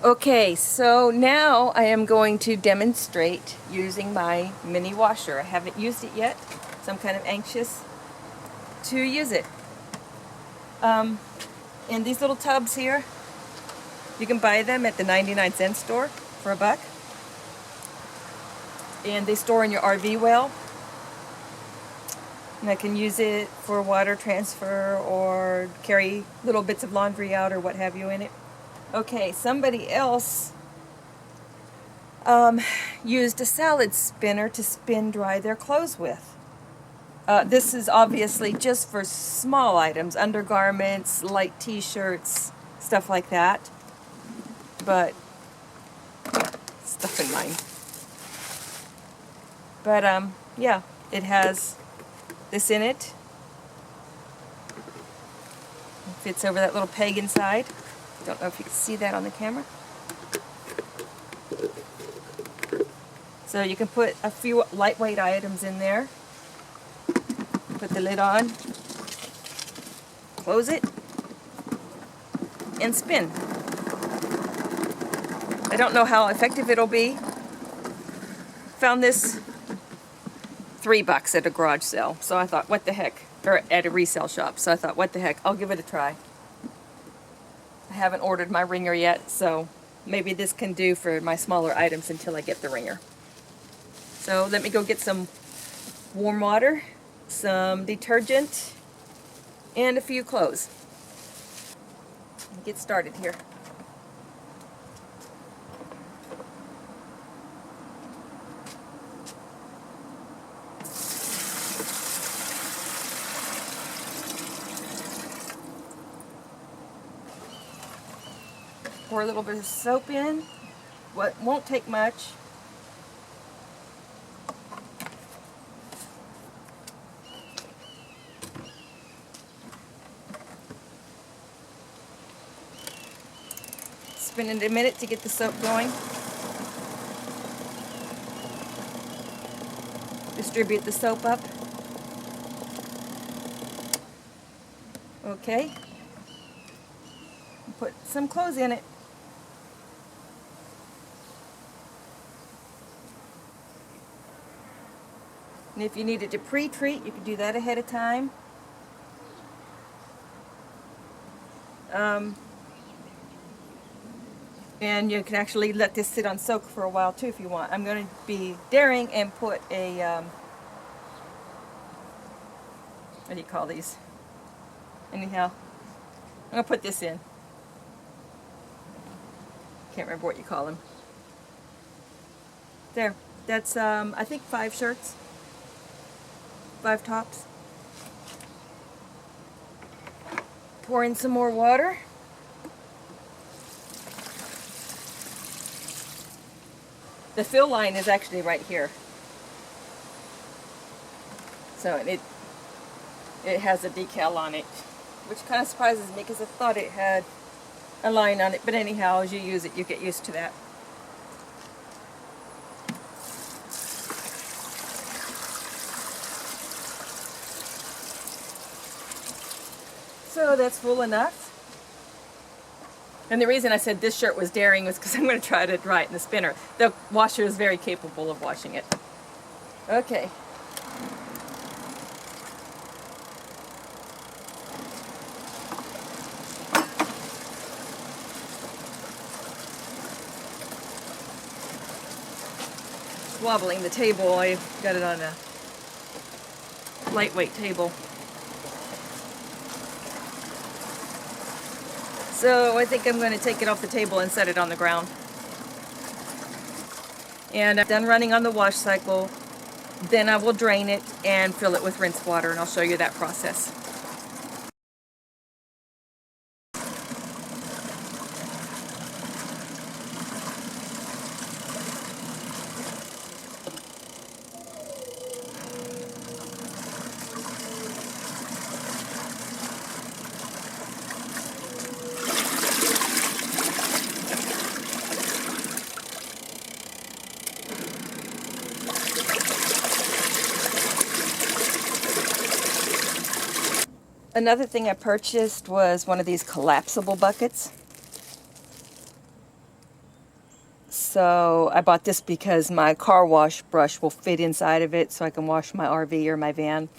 Okay, so now I am going to demonstrate using my mini washer. I haven't used it yet, so I'm kind of anxious to use it. In these little tubs here, you can buy them at the 99-cent store for $1. And they store in your RV well. And I can use it for water transfer or carry little bits of laundry out or what have you in it. Okay, somebody else used a salad spinner to spin dry their clothes with. This is obviously just for small items, undergarments, light t-shirts, stuff like that. But stuff in mine. But yeah, it has this in it. It fits over that little peg inside. Don't know if you can see that on the camera. So you can put a few lightweight items in there. Put the lid on, close it, and spin. I don't know how effective it'll be. Found this $3 at a garage sale, so I thought, what the heck, or at a resale shop, so I thought, what the heck, I'll give it a try. I haven't ordered my ringer yet, so maybe this can do for my smaller items until I get the ringer. So let me go get some warm water, some detergent, and a few clothes. Get started here. Pour a little bit of soap in. What won't take much. Spin it a minute to get the soap going. Distribute the soap up. Okay. Put some clothes in it. And if you needed to pre-treat, you could do that ahead of time. And you can actually let this sit on soak for a while too if you want. I'm going to be daring and put a, what do you call these? Anyhow, I'm going to put this in. Can't remember what you call them. There, that's I think 5 shirts. 5 tops. Pour in some more water. The fill line is actually right here. So it has a decal on it, which kind of surprises me because I thought it had a line on it. But anyhow, as you use it, you get used to that. So that's full enough. And the reason I said this shirt was daring was because I'm going to try to dry it in the spinner. The washer is very capable of washing it. Okay. Wobbling the table. I got it on a lightweight table. So I think I'm going to take it off the table and set it on the ground. And I'm done running on the wash cycle. Then I will drain it and fill it with rinse water, and I'll show you that process. Another thing I purchased was one of these collapsible buckets. So I bought this because my car wash brush will fit inside of it so I can wash my RV or my van.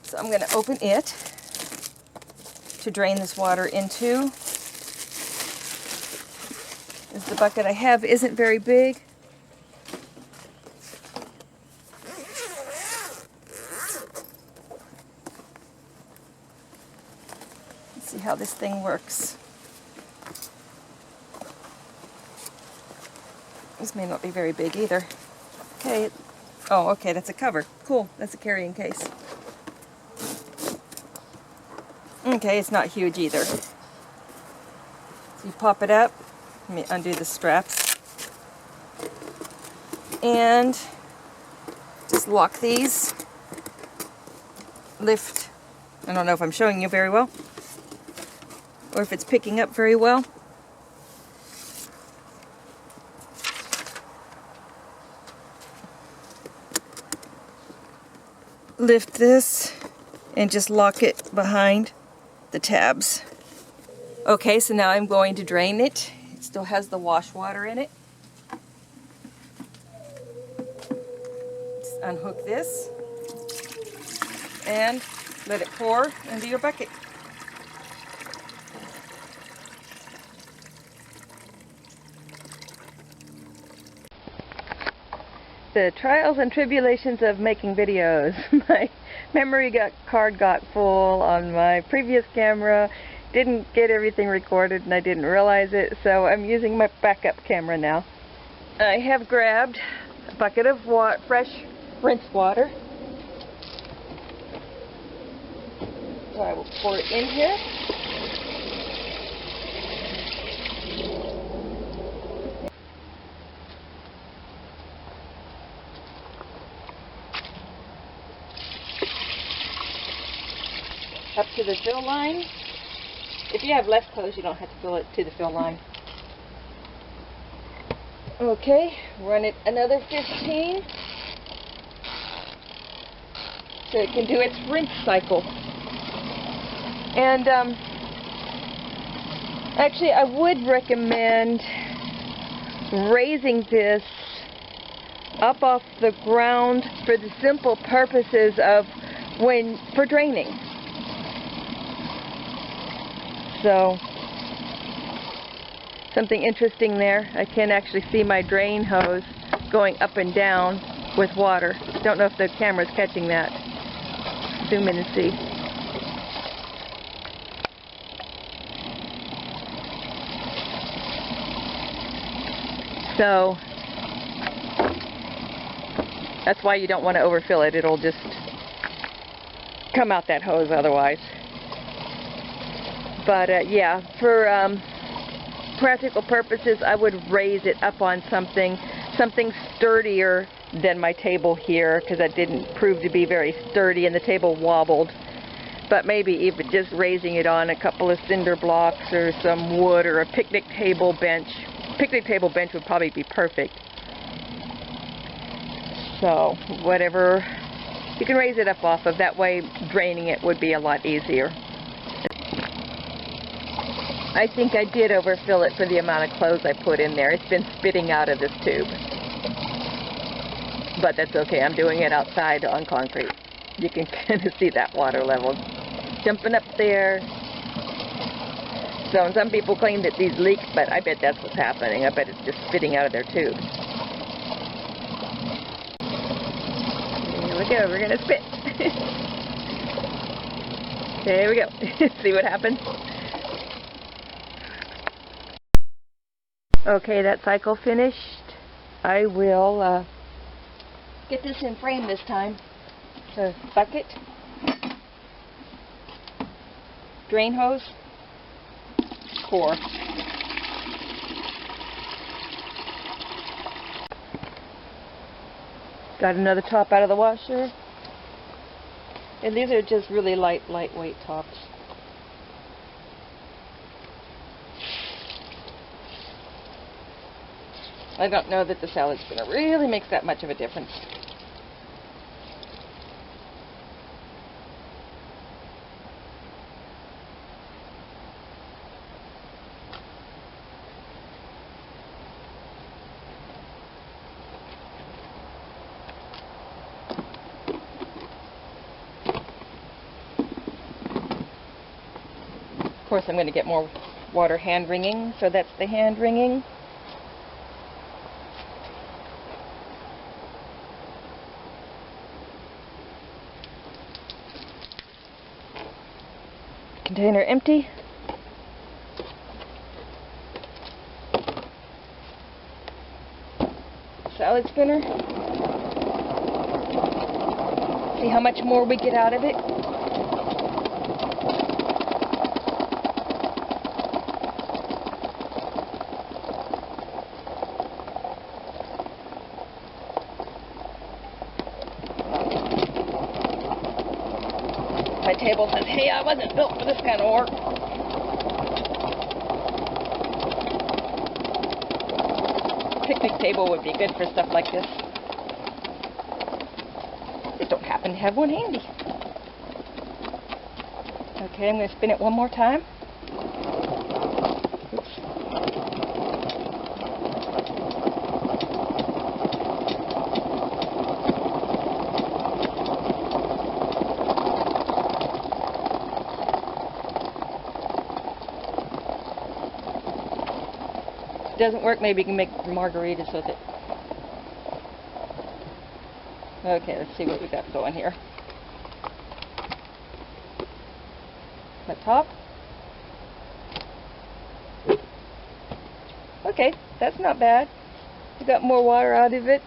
So I'm going to open it to drain this water into. As the bucket I have isn't very big. Let's see how this thing works. This may not be very big either. Okay. Oh, okay, that's a cover. Cool, that's a carrying case. Okay, it's not huge either. So you pop it up. Let me undo the straps. And just lock these. Lift. I don't know if I'm showing you very well, or if it's picking up very well. Lift this and just lock it behind the tabs. Okay, so now I'm going to drain it. It still has the wash water in it. Just unhook this and let it pour into your bucket. The trials and tribulations of making videos. My memory card got full on my previous camera, didn't get everything recorded and I didn't realize it, so I'm using my backup camera now. I have grabbed a bucket of fresh rinsed water. So I will pour it in here. Up to the fill line. If you have less clothes, you don't have to fill it to the fill line. Okay, run it another 15 so it can do its rinse cycle. And actually I would recommend raising this up off the ground for the simple purposes of for draining. So, something interesting there. I can actually see my drain hose going up and down with water. Don't know if the camera's catching that. Zoom in and see. So, that's why you don't want to overfill it. It'll just come out that hose otherwise. But yeah, for practical purposes, I would raise it up on something sturdier than my table here, because that didn't prove to be very sturdy and the table wobbled. But maybe even just raising it on a couple of cinder blocks or some wood or a picnic table bench. Picnic table bench would probably be perfect. So whatever you can raise it up off of, that way draining it would be a lot easier. I think I did overfill it for the amount of clothes I put in there. It's been spitting out of this tube. But that's okay, I'm doing it outside on concrete. You can kind of see that water level jumping up there. So some people claim that these leak, but I bet that's what's happening. I bet it's just spitting out of their tube. Here we go, we're gonna spit. There we go. See what happens? Okay, that cycle finished. I will get this in frame this time. So, bucket, drain hose, core. Got another top out of the washer. And these are just really lightweight tops. I don't know that the salad's going to really make that much of a difference. course, I'm going to get more water hand wringing, so that's the hand wringing. Container empty. Salad spinner. See how much more we get out of it. My table says, hey, I wasn't built for this kind of work. Picnic table would be good for stuff like this. Just don't happen to have one handy. Okay, I'm going to spin it one more time. Oops. If it doesn't work, maybe you can make margaritas with it. Okay, let's see what we got going here. The top. Okay, that's not bad. We got more water out of it.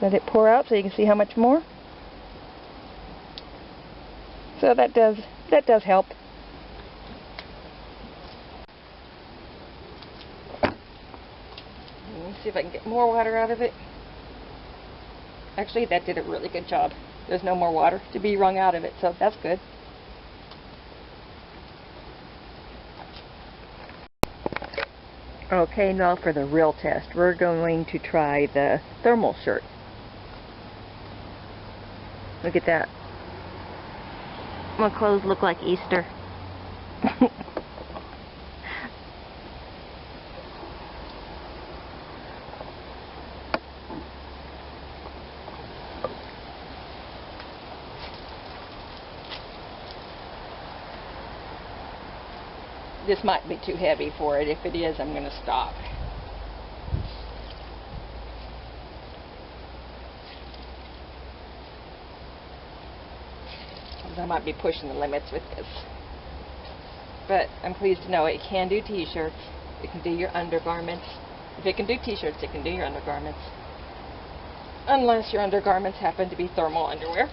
Let it pour out so you can see how much more. So that does help. Let's see if I can get more water out of it. Actually, that did a really good job. There's no more water to be wrung out of it, so that's good. Okay, now for the real test. We're going to try the thermal shirt. Look at that. My clothes look like Easter. This might be too heavy for it. If it is, I'm going to stop. I might be pushing the limits with this. But I'm pleased to know it can do t-shirts. It can do your undergarments. If it can do t-shirts, it can do your undergarments. Unless your undergarments happen to be thermal underwear.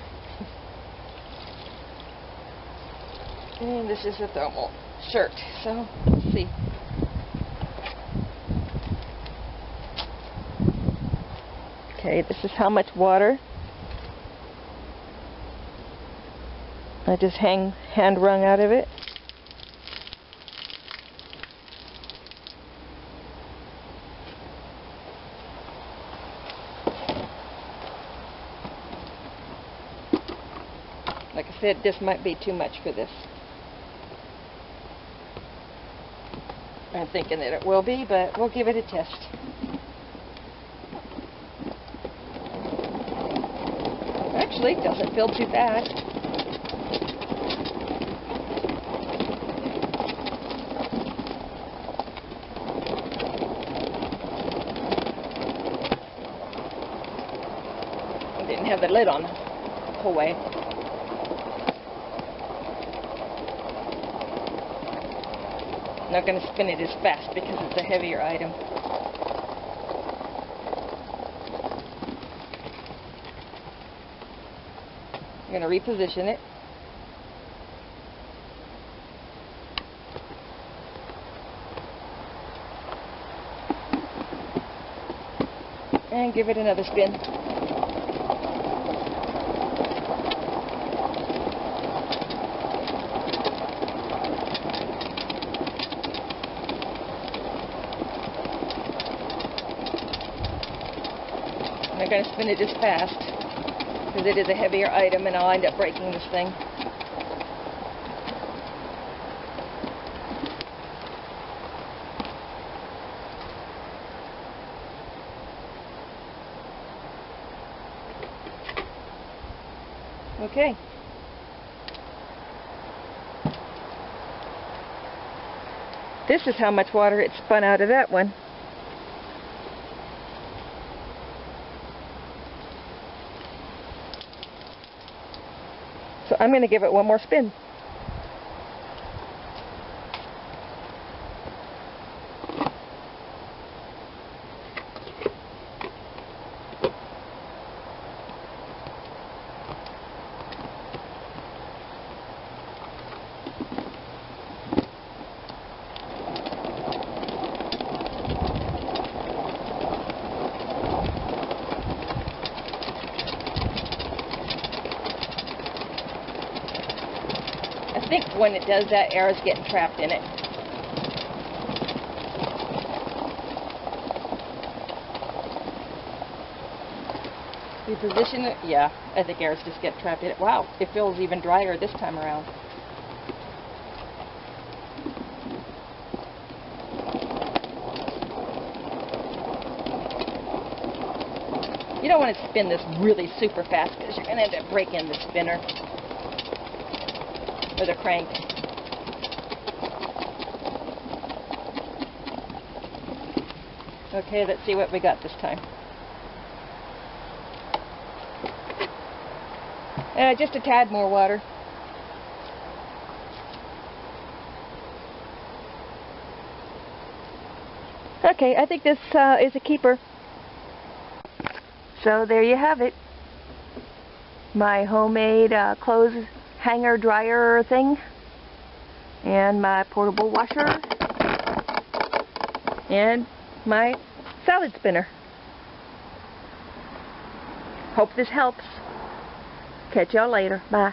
And this is a thermal shirt, so let's see. Okay, this is how much water I just hand wrung out of it. Like I said, this might be too much for this. I'm thinking that it will be, but we'll give it a test. Actually, it doesn't feel too fast. I didn't have the lid on the whole way. I'm not going to spin it as fast because it's a heavier item. I'm going to reposition it. And give it another spin. I'm not going to spin it as fast because it is a heavier item and I'll end up breaking this thing. Okay, This is how much water it spun out of that one. So I'm going to give it one more spin. I think when it does that, air is getting trapped in it. We position it, yeah, I think air is just getting trapped in it. Wow, it feels even drier this time around. You don't want to spin this really super fast because you're going to end up breaking the spinner. Or the crank. Okay, let's see what we got this time. Just a tad more water. Okay, I think this is a keeper. So there you have it. My homemade clothes hanger dryer thing, and my portable washer, and my salad spinner. Hope this helps. Catch y'all later. Bye.